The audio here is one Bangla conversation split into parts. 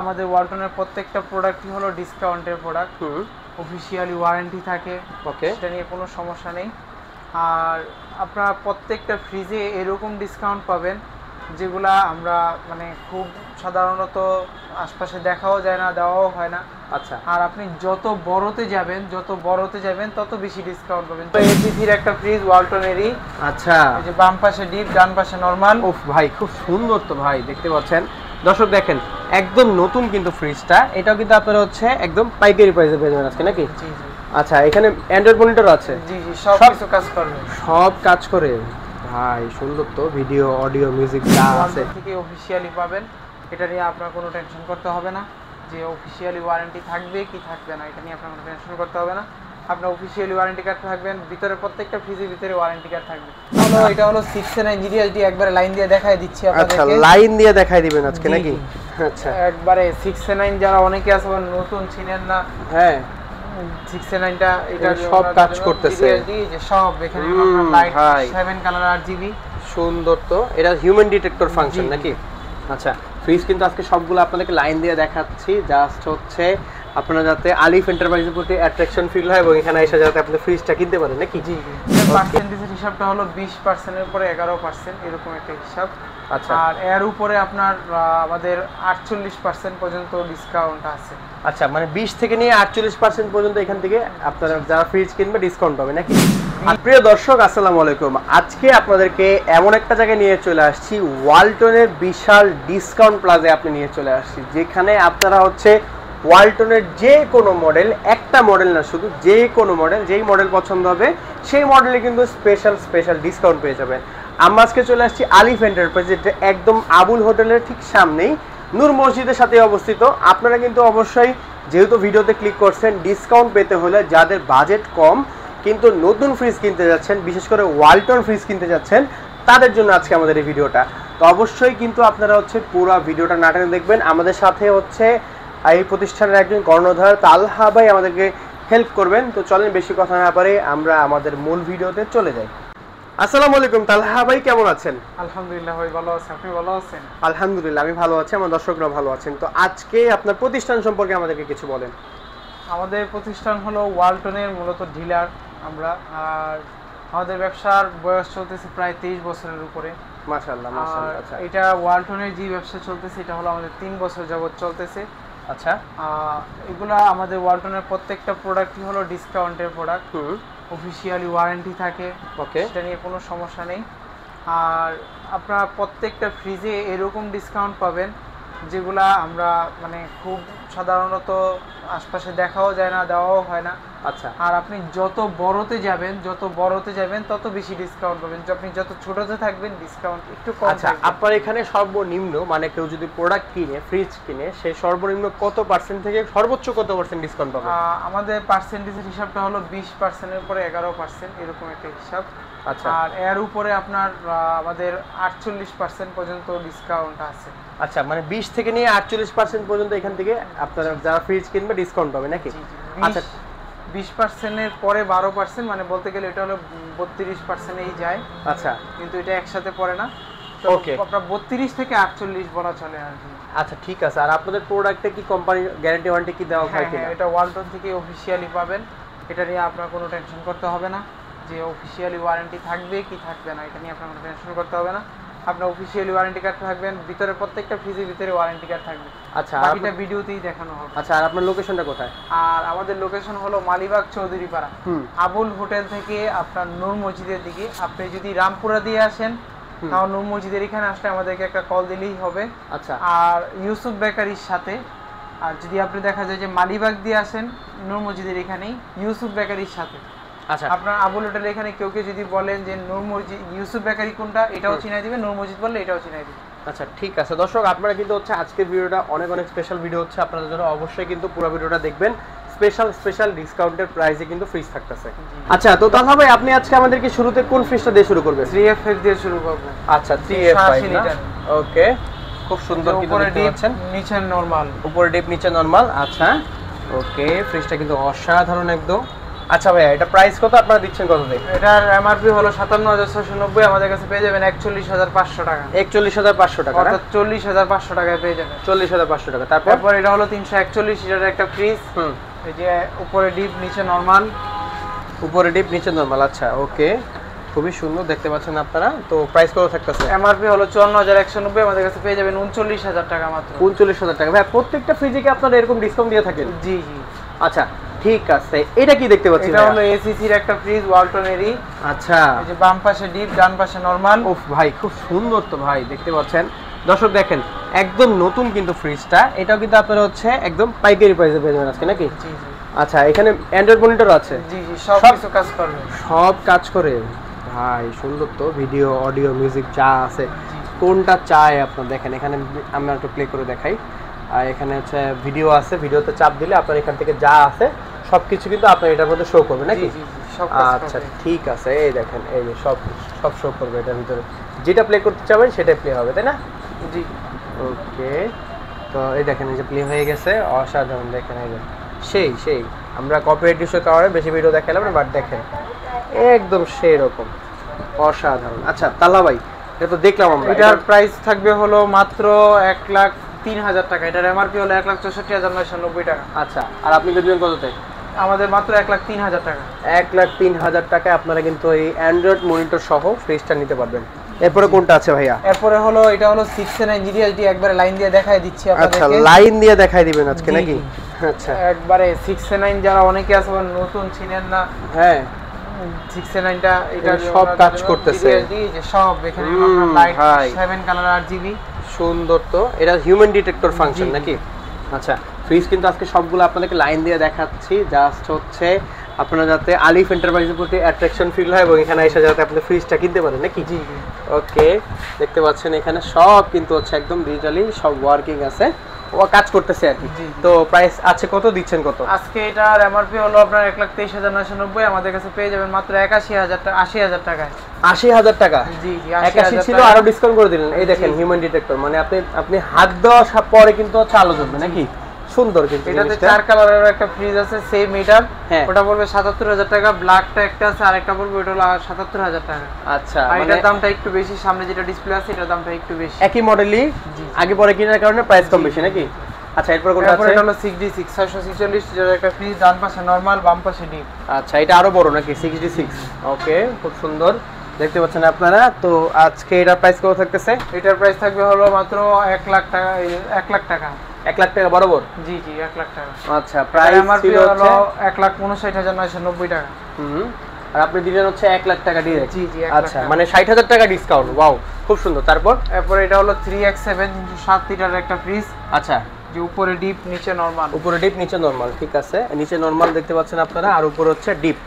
আমাদের ওয়ালটনের প্রত্যেকটা প্রোডাক্টই হলো ডিসকাউন্টের প্রোডাক্ট। অফিশিয়ালি ওয়ারেন্টি থাকে, ওকে, সেটা নিয়ে কোনো সমস্যা নেই। আর আপনারা প্রত্যেকটা ফ্রিজে এরকম ডিসকাউন্ট পাবেন যেগুলা আমরা মানে খুব সাধারণত আশপাশে দেখাও যায় না, দেওয়াও হয় না। আচ্ছা। আর আপনি যত বড়তে যাবেন তত বেশি ডিসকাউন্ট পাবেন। তো এসিসির একটা ফ্রিজ ওয়ালটনেরই। আচ্ছা, এই যে বাম পাশে ডিপ, ডান পাশে নরমাল। ওফ ভাই খুব সুন্দর তো ভাই, দেখতে পাচ্ছেন দর্শক, দেখেন একদম নতুন কিন্তু ফ্রিজটা। এটাও কিন্তু আপনারা হচ্ছে একদম পাইকারি প্রাইসে পেয়ে যাবেন আজকে নাকি? জি জি। আচ্ছা, এখানে অ্যান্ড্রয়েড মনিটর আছে? জি জি, সব কিছু কাজ করবে। সব কাজ করে ভাই, সুন্দর তো। ভিডিও, অডিও, মিউজিক যা আছে থেকে অফিশিয়ালি পাবেন। এটা নিয়ে আপনার কোনো টেনশন করতে হবে না যে অফিশিয়ালি ওয়ারেন্টি থাকবে কি থাকবে না, এটা নিয়ে আপনার কোনো টেনশন করতে হবে না। আপনার অফিশিয়ালি ওয়ারেন্টি কার্ড থাকবেন, ভিতরে প্রত্যেকটা ফ্রিজের ভিতরে ওয়ারেন্টি কার্ড থাকবে। তাহলে এটা হলো 6 জিডিএসডি, একবারে লাইন দিয়ে দেখাই দিচ্ছি আপনাদেরকে। আচ্ছা, লাইন দিয়ে দেখাই দিবেন আজকে নাকি? আচ্ছা, একবারে 6 যারা অনেকে আছে নতুন চিনেন না, হ্যাঁ 6টা এটা সব কাজ করতেছে। জিডিএসডি যে সব এখানে আপনার লাইট 7 কালার RGB সুন্দর তো। এটা হিউম্যান ডিটেক্টর ফাংশন নাকি? আচ্ছা, ফ্রিজ কিন্তু আজকে সবগুলো আপনাদেরকে লাইন দিয়ে দেখাচ্ছি, জাস্ট হচ্ছে আপনারা যাতে আলিফ এন্টারপ্রাইজের প্রতি অ্যাট্রাকশন ফিল হয় এবং এখানে এসে যাতে আপনি ফ্রিজটা কিনতে পারেন নাকি? জি জি। পার্সেন্টেজের হিসাবটা হলো 20% এর পরে 11%, এরকম একটা হিসাব। আচ্ছা, আর এর উপরে আপনার আমাদের 48% পর্যন্ত ডিসকাউন্ট আছে। আচ্ছা, মানে 20 থেকে নিয়ে 48% পর্যন্ত এখান থেকে আপনারা যারা ফ্রিজ কিনবে ডিসকাউন্ট পাবে নাকি? আর প্রিয় দর্শক, আসসালামু আলাইকুম। আজকে আপনাদেরকে এমন একটা জায়গায় নিয়ে চলে আসছি, ওয়ালটনের বিশাল ডিসকাউন্ট প্লাজায় আপনি নিয়ে চলে আসছি, যেখানে আপনারা হচ্ছে ওয়ালটনের যে কোনো মডেল, একটা মডেল না শুধু, যে কোনো মডেল, যেই মডেল পছন্দ হবে সেই মডেলে কিন্তু স্পেশাল ডিসকাউন্ট পেয়ে যাবেন। আমরা আজকে চলে আসছি আলিফ এন্টারপ্রাইজ, যেটা একদম আবুল হোটেলের ঠিক সামনেই, নূর মসজিদের সাথে অবস্থিত। আপনারা কিন্তু অবশ্যই, যেহেতু ভিডিওতে ক্লিক করছেন, ডিসকাউন্ট পেতে হলে যাদের বাজেট কম কিন্তু নতুন ফ্রিজ কিনতে যাচ্ছেন, বিশেষ করে ওয়ালটন ফ্রিজ কিনতে যাচ্ছেন, তাদের জন্য আজকে আমাদের এই ভিডিওটা। তো অবশ্যই কিন্তু আপনারা হচ্ছে পুরো ভিডিওটা না টেনে দেখবেন। আমাদের সাথে হচ্ছে এই প্রতিষ্ঠানের একজন কর্ণধার তালহা ভাই আমাদেরকে হেল্প করবেন। তো চলেন বেশি কথা না পারে আমরা আমাদের মূল ভিডিওতে চলে যাই। আসসালামু আলাইকুম তালহা ভাই, কেমন আছেন? আলহামদুলিল্লাহ ভাই, ভালো আছি। আপনি ভালো আছেন? আলহামদুলিল্লাহ, আমি ভালো আছি, আমার দর্শকরা ভালো আছেন। তো আজকে আপনার প্রতিষ্ঠান সম্পর্কে আমাদেরকে কিছু বলেন। আমাদের প্রতিষ্ঠান হলো ওয়ালটনের মূলত ডিলার আমরা। আর আমাদের ব্যবসার বয়স চলতেছে প্রায় 23 বছরের উপরে। মাশাআল্লাহ মাশাআল্লাহ। আচ্ছা, এটা ওয়ালটনের যে ব্যবসা চলতেছে এটা হলো আমাদের 3 বছর যাবত চলতেছে। আচ্ছা, এগুলা আমাদের ওয়ালটনের প্রত্যেকটা প্রোডাক্টই হলো ডিসকাউন্টের প্রোডাক্ট। অফিশিয়ালি ওয়ারেন্টি থাকে, ওকে, সেটা নিয়ে কোনো সমস্যা নেই। আর আপনারা প্রত্যেকটা ফ্রিজে এরকম ডিসকাউন্ট পাবেন যেগুলা আমরা মানে খুব সাধারণত আশপাশে দেখাও যায় না, দেওয়াও হয় না। আচ্ছা। আর আপনি যত বড়তে যাবেন তত বেশি ডিসকাউন্ট পাবেন। আপনি যত ছোটতে থাকবেন ডিসকাউন্ট একটু কম। আচ্ছা, আপনার এখানে সর্বনিম্ন মানে কেউ যদি প্রোডাক্ট কিনে, ফ্রিজ কিনে, সেই সর্বনিম্ন কত পার্সেন্ট থেকে সর্বোচ্চ কত পার্সেন্ট ডিসকাউন্ট পাবে? আমাদের পার্সেন্টেজের হিসাবটা হলো 20% এর পরে 11%, এরকম একটা হিসাব। আচ্ছা, আর এর উপরে আপনার আমাদের 48% পর্যন্ত ডিসকাউন্ট আছে। আচ্ছা, মানে 20 থেকে নিয়ে 48% পর্যন্ত এখান থেকে আপনারা যারা ফ্রিজ কিনবে ডিসকাউন্ট পাবে নাকি? আচ্ছা, 20% এর পরে 12%, মানে বলতে গেলে এটা হলো 32%এই যায়। আচ্ছা, কিন্তু এটা একসাথে পড়ে না। তো ওকে, আপনার 32 থেকে 48 বলা চলে আর কি। আচ্ছা ঠিক আছে। আর আপনাদের প্রোডাক্টে কি কোম্পানি গ্যারান্টি ওয়ারেন্টি কি দেওয়া হয় কিনা? এটা ওয়ালটন থেকে অফিশিয়ালি পাবেন। এটা নিয়ে আপনার কোনো টেনশন করতে হবে না যে অফিশিয়ালি ওয়ারেন্টি থাকবে কি থাকবে না, এটা নিয়ে আপনার কোনো টেনশন করতে হবে না। আপনার অফিশিয়ালি ওয়ারেন্টি কার্ড থাকবেন, ভিতরে প্রত্যেকটা ফ্রিজের ভিতরে ওয়ারেন্টি কার্ড থাকবে। আচ্ছা, বাকিটা ভিডিওতেই দেখানো হবে। আচ্ছা, আর আপনার লোকেশনটা কোথায়? আর আমাদের লোকেশন হলো মালিবাগ চৌধুরীপাড়া, আবুল হোটেল থেকে আপনার নূর মসজিদের দিকে। আপনি যদি রামপুরা দিয়ে আসেন তাও নূর মসজিদের এখানে আসলে আমাদেরকে একটা কল দিলেই হবে। আচ্ছা, আর ইউসুফ বেকারির সাথে, আর যদি আপনি দেখা যায় যে মালিবাগ দিয়ে আসেন নূর মসজিদের এখানেই ইউসুফ বেকারির সাথে। আচ্ছা, আপনার আবুল হোটেলের এখানে কেউ যদি বলেন যে নূর মসজিদ ইউসুফ বেকারি কোনটা, এটাও চিনাই দিবে, নূর মসজিদ বললে এটাও চিনাই দিবে। আচ্ছা ঠিক আছে। দর্শক, আপনারা কিন্তু হচ্ছে আজকের ভিডিওটা অনেক স্পেশাল ভিডিও হচ্ছে আপনাদের জন্য, অবশ্যই কিন্তু পুরো ভিডিওটা দেখবেন। স্পেশাল ডিসকাউন্টের প্রাইসে কিন্তু ফ্রিজ থাকতেছে। আচ্ছা, তো তাহলে ভাই আপনি আজকে আমাদেরকে শুরুতে কোন ফ্রিজটা দিয়ে শুরু করবেন? 3FF দিয়ে শুরু করব। আচ্ছা, 3FF, ওকে, খুব সুন্দর কিন্তু দেখতে পাচ্ছেন, নিচে নরমাল, উপরে ডিপ নিচে নরমাল। আচ্ছা, ওকে, ফ্রিজটা কিন্তু অসাধারণ একদম। আচ্ছা ভাইয়া এটা প্রাইস কত আপনারা দিচ্ছেন কত দিয়ে? এটার এমআরপি হলো 57690, আমাদের কাছে পেয়ে যাবেন 41500 টাকা। 41500 টাকা, অর্থাৎ 40500 টাকায় পেয়ে যাবেন। 40500 টাকা। তারপর এটা হলো 341 লিটারের একটা ফ্রিজ। এই যে উপরে ডিপ নিচে নরমাল। উপরে ডিপ নিচে নরমাল, আচ্ছা ওকে, খুবই সুন্দর দেখতে পাচ্ছেন আপনারা। তো প্রাইস কত থাকতেছে? এমআরপি হলো 54190, আমাদের কাছে পেয়ে যাবেন 39000 টাকা মাত্র। 39000 টাকা। ভাই প্রত্যেকটা ফ্রিজে কি আপনারা এরকম ডিসকাউন্ট দিয়ে থাকেন? জি জি। আচ্ছা ঠিক আছে, এটা কি দেখতে পাচ্ছি? এটা হলো এসিসির একটা ফ্রিজ ওয়ালটনেরই। আচ্ছা, এই যে বাম পাশে ডিপ ডান পাশে নরমাল। ওফ ভাই খুব সুন্দর তো ভাই, দেখতে পাচ্ছেন দর্শক, দেখেন একদম নতুন কিন্তু ফ্রিজটা। এটাও কিন্তু আপনারা হচ্ছে একদম পাইকারি প্রাইসে পেয়ে যাবেন আজকে নাকি? জি জি। আচ্ছা এখানে অ্যান্ড্রয়েড মনিটর আছে? জি জি, সব কিছু কাজ করবে। সব কাজ করে ভাই, সুন্দর তো। ভিডিও অডিও মিউজিক যা আছে, কোনটা চাই আপনার দেখেন এখানে আমরা একটু প্লে করে দেখাই। আর এখানে হচ্ছে ভিডিও আছে, ভিডিওতে চাপ দিলে আপনার এখান থেকে যা আছে সবকিছু কিন্তু আপনার এটার মধ্যে শো করবে নাকি? জি জি, সব কাজ করবে। আচ্ছা ঠিক আছে, এই দেখেন এই যে সব সব শো করবে এটার ভিতরে, যেটা প্লে করতে চাবেন সেটাই প্লে হবে, তাই না? জি। ওকে, তো এই দেখেন এই যে প্লে হয়ে গেছে, অসাধারণ। দেখেন এই যে সেই সেই, আমরা কপিরাইট ইস্যুর কারণে বেশি ভিডিও দেখালাম না, বাট দেখেন একদম সেই রকম অসাধারণ। আচ্ছা তাল্লা ভাই, এটা তো দেখলাম আমরা, এটার প্রাইস থাকবে হলো মাত্র 1,03,000 টাকা। এটার এমআরপি হলো 1,64,990 টাকা। আচ্ছা, আর আপনি দিবেন কততে? আমাদের মাত্র 1,03,000 টাকা। 1,03,000 টাকায় আপনারা কিন্তু এই অ্যান্ড্রয়েড মনিটর সহ ফ্রিজটা নিতে পারবেন। এরপরে কোনটা আছে ভাইয়া? এরপরে হলো এটা হলো 6 জিডিএসডি, একবারে লাইন দিয়ে দেখাই দিচ্ছি আচ্ছা, আপনাদেরকে। লাইন দিয়ে দেখাই দিবেন আজকে জি, নাকি? জি। আচ্ছা একবারে 6 যারা অনেকে আছে নতুন ছিলেন না, হ্যাঁ 6টা এটা সব কাজ করতেছে। জিডিএসডি যে সব এখানে লাইট 7 কালার RGB সুন্দর তো। এটা হিউম্যান ডিটেক্টর ফাংশন জি। নাকি? আচ্ছা, ফ্রিজ কিন্তু আজকে সবগুলো আপনাদেরকে লাইন দিয়ে দেখাচ্ছি, জাস্ট হচ্ছে আপনারা যাতে আলিফ এন্টারপ্রাইজের প্রতি অ্যাট্রাকশন ফিল হয় এবং এখানে এসে যাতে আপনি ফ্রিজটা কিনতে পারেন নাকি? জি জি। ওকে, দেখতে পাচ্ছেন এখানে সব কিন্তু হচ্ছে একদম ডিজিটালি সব ওয়ার্কিং আছে, ও কাজ করতেছে আর কি। জি। তো প্রাইস আছে কত, দিচ্ছেন কত? আজকে এটার এমআরপি হলো আপনার 1,23,990, আমাদের কাছে পেয়ে যাবেন মাত্র 80,000 টাকায়। 80,000 টাকা? জি জি, 81 ছিল, আরো ডিসকাউন্ট করে দিলেন। এই দেখেন হিউম্যান ডিটেক্টর, মানে আপনি হাত দেওয়ার পরে কিন্তু হচ্ছে আলো জ্বলবে নাকি? সুন্দর কিন্তু এটাতে জিনিসটা। 4 কালারের একটা ফ্রিজ আছে সেম এটার। হ্যাঁ। ওটা পড়বে 77,000 টাকা, ব্ল্যাকটা একটা আছে আরেকটা পড়বে ওটা হলো 77,000 টাকা। আচ্ছা, আর মানে এটার দামটা একটু বেশি, সামনে যেটা ডিসপ্লে আছে এটার দামটা একটু বেশি। একই মডেলই আগে পরে কেনার কারণে প্রাইস কম বেশি নাকি? আচ্ছা, এরপর কোনটা আছে? এটা হলো 6D6 646 লিটারের একটা ফ্রিজ, ডান পাশে নরমাল বাম পাশে ডিপ। আচ্ছা, এটা আরো বড় নাকি? 66। ওকে, খুব সুন্দর দেখতে পাচ্ছেন আপনারা। তো আজকে এটার প্রাইস কত থাকতেছে? এটার প্রাইস থাকবে হলো মাত্র 1 লাখ টাকা। 1 লাখ টাকা? 1 লাখ টাকা বরাবর? জি জি, 1 লাখ টাকা। আচ্ছা, প্রাইস এমআরপি ছিল হলো হচ্ছে 1,59,990 টাকা। আর আপনি দিলেন হচ্ছে 1 লাখ টাকা ডিরেক্ট? জি জি, 1 লাখ আচ্ছা, টাকা। মানে 60,000 টাকা ডিসকাউন্ট। ওয়াও, খুব সুন্দর। তারপর এটা হলো 3X7 7 লিটারের একটা ফ্রিজ। আচ্ছা, যে উপরে ডিপ নিচে নরমাল। উপরে ডিপ নিচে নরমাল, ঠিক আছে। নিচে নরমাল দেখতে পাচ্ছেন আপনারা, আর উপরে হচ্ছে ডিপ।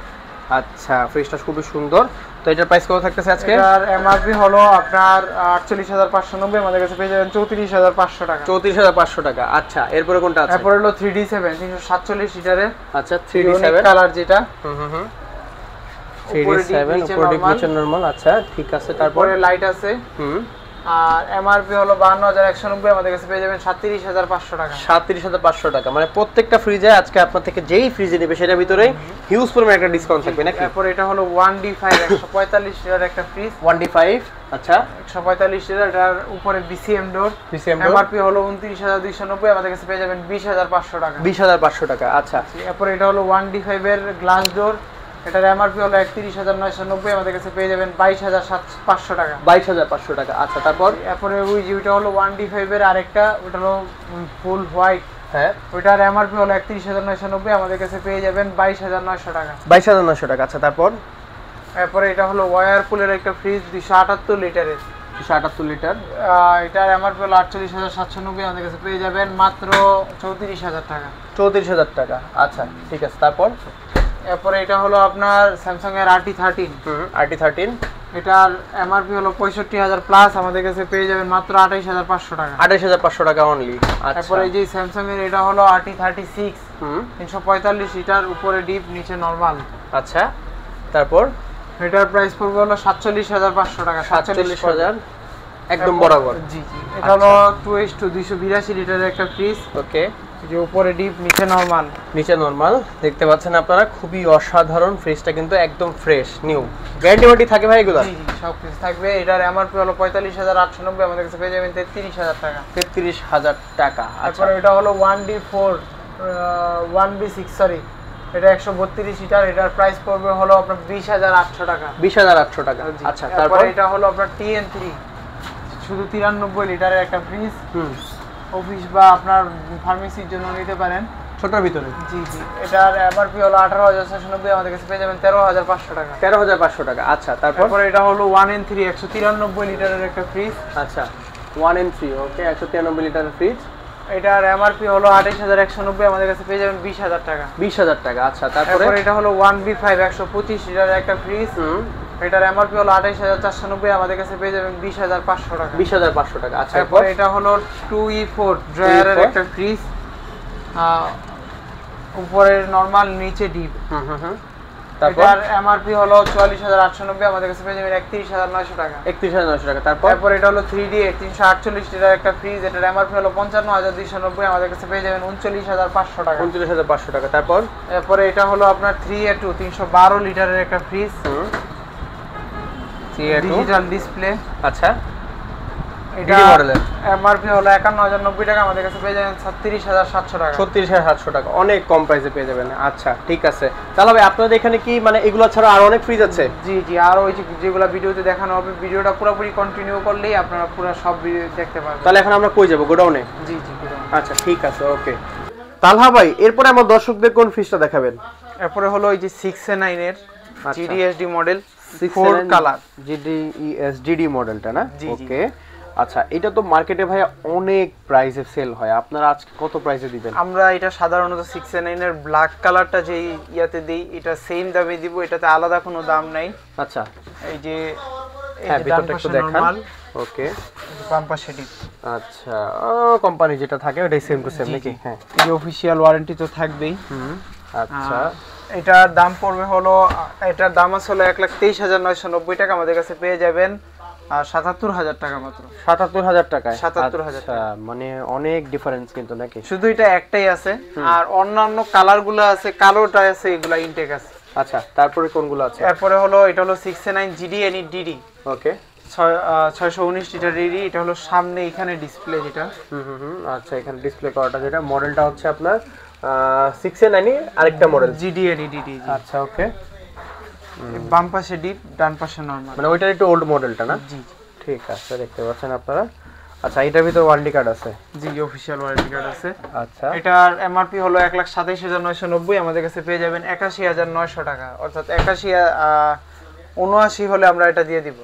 আচ্ছা, ফ্রিজটা খুবই সুন্দর। তো এটার প্রাইস কত থাকতেছে আজকে? এটার এমআরপি হলো আপনার 48,590, আমাদের কাছে পেয়ে যাবেন 34,500 টাকা। 34,500 টাকা। আচ্ছা, এরপরে কোনটা আছে? এরপর হলো 3D7 347 লিটারের। আচ্ছা, 3D7 কালার যেটা। 3D7 উপরে ডিপ নিচে নরমাল। আচ্ছা ঠিক আছে, তারপরে লাইট আছে। আর এমআরপি হলো 52,190, আমাদের কাছে পেয়ে যাবেন 37,500 টাকা। 37,500 টাকা। মানে প্রত্যেকটা ফ্রিজে আজকে আপনার থেকে যেই ফ্রিজে নেবে সেটার ভিতরে হিউজ পরিমাণ একটা ডিসকাউন্ট থাকবে নাকি? তারপর এটা হলো 1D5 145 লিটারের একটা ফ্রিজ। 1D5, আচ্ছা 145 লিটার, এটার উপরে BCM ডোর। এমআরপি হলো 29,290, আমাদের কাছে পেয়ে যাবেন 20,500 টাকা। 20,500 টাকা। আচ্ছা, এরপর এটা হলো 1D5 এর গ্লাস ডোর। এটার এমআরপি হলো 31,990, আমাদের কাছে পেয়ে যাবেন 22,500 টাকা। 22,500 টাকা। আচ্ছা, তারপর এরপরে ওই যে ওইটা হলো 1D5 এর আরেকটা, ওটা হলো ফুল হোয়াইট। হ্যাঁ, ওইটার এমআরপি হলো 31,990, আমাদের কাছে পেয়ে যাবেন 22,900 টাকা। 22,900 টাকা। আচ্ছা, তারপর এরপরে এটা হলো ওয়ারপুলের একটা ফ্রিজ 278 লিটারের। 278 লিটার। এটার এমআরপি হলো 48,790, আমাদের কাছে পেয়ে যাবেন মাত্র 34,000 টাকা। 34,000 টাকা। আচ্ছা ঠিক আছে, তারপর এরপরে এটা হলো আপনার স্যামসাং এর RT13। RT13, এটার এমআরপি হলো 65,000 প্লাস, আমাদের কাছে পেয়ে যাবেন মাত্র 28,500 টাকা। 28,500 টাকা অনলি। আচ্ছা, তারপরে এই যে স্যামসাং এর এটা হলো RT36 345 লিটার, উপরে ডিপ নিচে নরমাল। আচ্ছা, তারপর এটার প্রাইস পড়বে হলো 47,500 টাকা। 47,000 একদম বরাবর। জি জি। এটা হলো 2H2 282 লিটারের একটা ফ্রিজ। ওকে, যে উপরে ডিপ নিচে নরমাল। নিচে নরমাল দেখতে পাচ্ছেন আপনারা, খুবই অসাধারণ। ফ্রিজটা কিন্তু একদম ফ্রেশ নিউ। গ্যারান্টি ওয়ারেন্টি থাকে ভাই এগুলো? জি জি সব কিছু থাকবে। এটার এমআরপি হলো 45,890, আমাদের কাছে পেয়ে যাবেন 33,000 টাকা। 33,000 টাকা। আচ্ছা, তারপরে এটা হলো 1D4 1B6 সরি, এটা 132 লিটার। এটার প্রাইস পড়বে হলো আপনার 20,800 টাকা। 20,800 টাকা। আচ্ছা, তারপর এটা হলো আপনার TN3 শুধু 93 লিটারের একটা ফ্রিজ, অফিস বা আপনার ফার্মেসির জন্য নিতে পারেন, ছোটর ভিতরে। জি জি। এটার এমআরপি হলো 18,690, আমাদের কাছে পেয়ে যাবেন 13,500 টাকা। 13,500 টাকা। আচ্ছা, তারপর এটা হলো 1N3 193 লিটারের একটা ফ্রিজ। আচ্ছা, 1N3 ওকে, 193 লিটারের ফ্রিজ। এটার এমআরপি হলো 28,190, আমাদের কাছে পেয়ে যাবেন 20,000 টাকা। 20,000 টাকা। আচ্ছা, তারপরে এটা হলো 1B5 125 লিটারের একটা ফ্রিজ। এটার এমআরপি হলো 28,490, আমাদের কাছে পেয়ে যাবেন 20,500 টাকা। 20,500 টাকা। আচ্ছা, তারপর এটা হলো 2E4 ড্রয়ারের একটা ফ্রিজ, উপরের নরমাল নিচে ডিপ। তারপর এটার এমআরপি হলো 44,890, আমাদের কাছে পেয়ে যাবেন 31,900 টাকা। 31,900 টাকা। তারপর এটা হলো 3D8 348 লিটার একটা ফ্রিজ। এটার এমআরপি হলো 55,290, আমাদের কাছে পেয়ে যাবেন 39,500 টাকা। 39,500 টাকা। তারপর এটা হলো আপনার 3A2 312 লিটারের একটা ফ্রিজ, ডিজিটাল ডিসপ্লে। আচ্ছা, এটা মডেলের এমআরপি হলো 51,090 টাকা, আমাদের কাছে পেয়ে যাবেন 36,700 টাকা। 36,700 টাকা, অনেক কম প্রাইসে পেয়ে যাবেন। আচ্ছা, ঠিক আছে। তাহলে ভাই আপনাদের এখানে কি মানে এগুলো ছাড়া আর অনেক ফ্রিজ আছে? জি জি, আর ওই যেগুলো ভিডিওতে দেখানো হবে, ভিডিওটা পুরোপুরি কন্টিনিউ করলেই আপনারা পুরো সব ভিডিও দেখতে পারবেন। তাহলে এখন আমরা কই যাব? গোডাউনে? জি জি, আচ্ছা, ঠিক আছে, ওকে। তালহা ভাই, এরপরে আমার দর্শকদের কোন ফ্রিজটা দেখাবেন? এরপরে হলো এই যে 6A9 এর GDSD মডেল 4 কালার GDSD মডেলটা না? ওকে। আচ্ছা, এটা তো মার্কেটে ভাই অনেক প্রাইসে সেল হয়, আপনারা আজকে কত প্রাইসে দিবেন? আমরা এটা সাধারণত 6A9 এর ব্ল্যাক কালারটা যেই ইয়াতে দেই, এটা সেম দামে দিব, এটাতে আলাদা কোনো দাম নাই। আচ্ছা, এই যে হ্যাঁ, ভিতরটা একটু দেখান। ওকে, বাম পাশে ডিপ। আচ্ছা, কোম্পানি যেটা থাকে ওটাই সেম টু সেম নাকি? হ্যাঁ, এই যে অফিশিয়াল ওয়ারেন্টি তো থাকবেই। আচ্ছা, এটার দাম পড়বে হলো, এটার দাম আছে হলো 1,23,990 টাকা, আমাদের কাছে পেয়ে যাবেন 77,000 টাকা মাত্র। 77,000 টাকায়? 77,000 আচ্ছা, মানে অনেক ডিফারেন্স কিন্তু নাকি? শুধু এটা একটাই আছে, আর অন্যান্য কালার গুলো আছে, কালোটা আছে, এগুলা ইনটেক আছে। আচ্ছা, তারপরে কোনগুলো আছে? এরপরে হলো এটা হলো 6A9 GD ওকে, 619 লিটার ডিডি। এটা হলো সামনে এখানে ডিসপ্লে যেটা। আচ্ছা, এখানে ডিসপ্লে করাটা যেটা মডেলটা হচ্ছে আপনার 6A9 আরেকটা মডেল GD আচ্ছা, ওকে। বাম পাশে ডিপ, ডান পাশে নরমাল, মানে ওইটার একটু ওল্ড মডেলটা না? জি, ঠিক আছে, দেখতে পাচ্ছেন আপনারা। আচ্ছা, এটার ভিতর ওয়ারেন্টি কার্ড আছে? জি, অফিশিয়াল ওয়ারেন্টি কার্ড আছে। আচ্ছা, এটার এমআরপি হলো 1,27,990, আমাদের কাছে পেয়ে যাবেন 81,900 টাকা, অর্থাৎ 79 হলে আমরা এটা দিয়ে দিব।